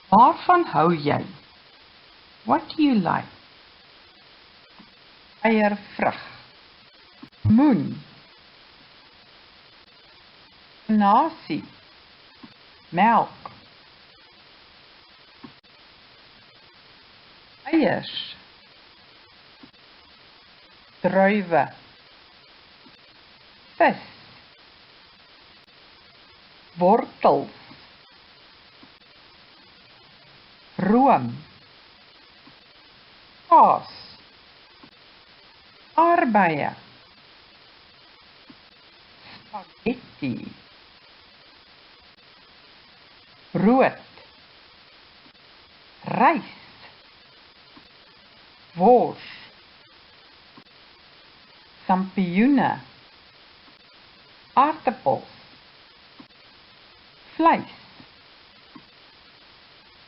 Waarvan hou jy? What do you like? Eiervrug. Moen. Nasie. Melk. Eiers. Druiwe. Vis. Wortels. Room. Kaas. Aardbeie. Spaghetti. Brood. Rys. Wors. Sampioene. Aartappels. Vleis.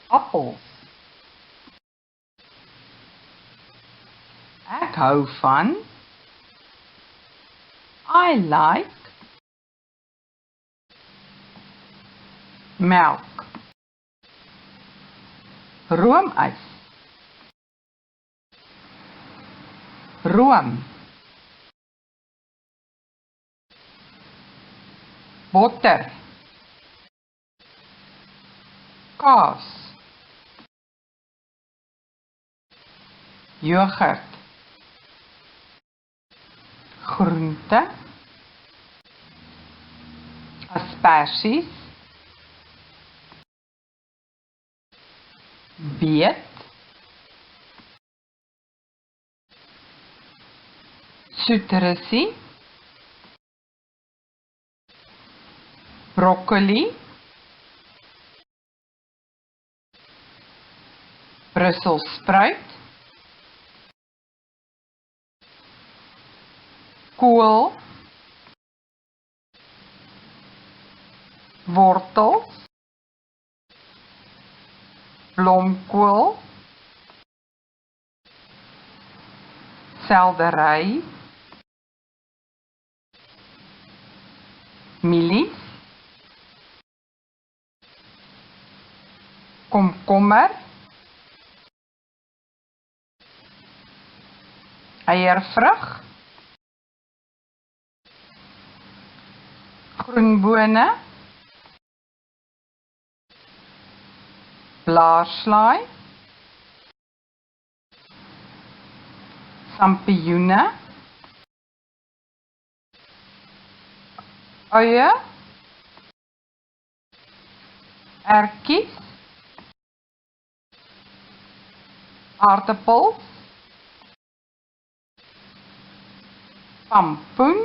Appels. Ek hou van. I like. Melk. Roomys. Room. Botter. Kaas. Yoghurt. Groente. Asperges. Beet. Soeterussie. Broccoli. Brussels spruit. Kool. Wortels. Blomkool. Selderij. Mielies. Komkommer. Eiervrug. Groenbone. Blaarslaai. Sampioene. Uie. Ertjies. Aartappels. Pampoen.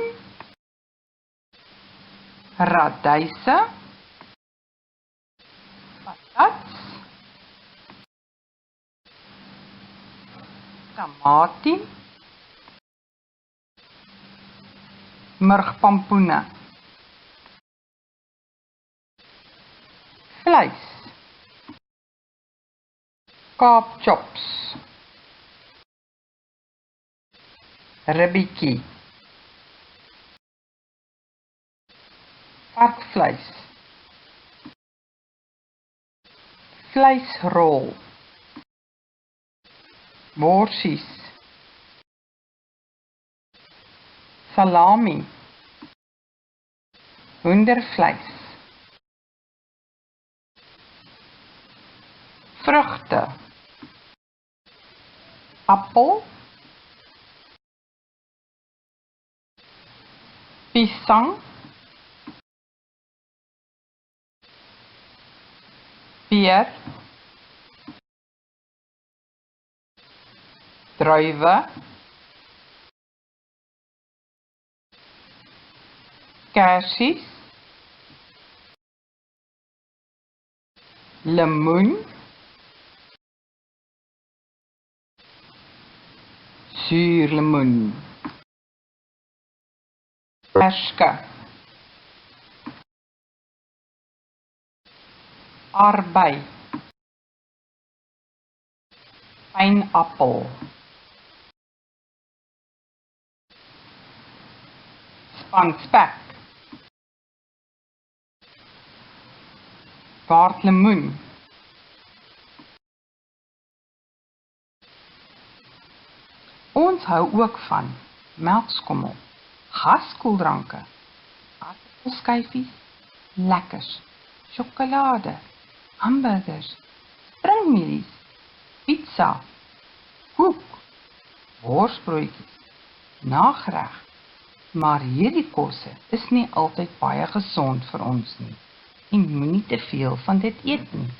Radyse. Patats. Tamatie. Murgpampoene. Vleis. Kaapchops. Ribbetjie. Varkvleis. Vleisrol. Worsies. Salami. Hoendervleis. Vrugte. Appel. Pisang. Peer. Druiwe. Kersies. Lemoen. Suurlemoen. Perske. Arbei. Pineappel. Spanspek. Paardlemoen. hou ook van melkskommel, gaskoeldranke, aardappelskyfies, lekkers, sjokolade, hamburgers, springmielies, pizza, koek, borsbroodjies, nagereg. Maar hierdie kosse is nie altyd baie gesond vir ons nie. En moenie te veel van dit eet nie.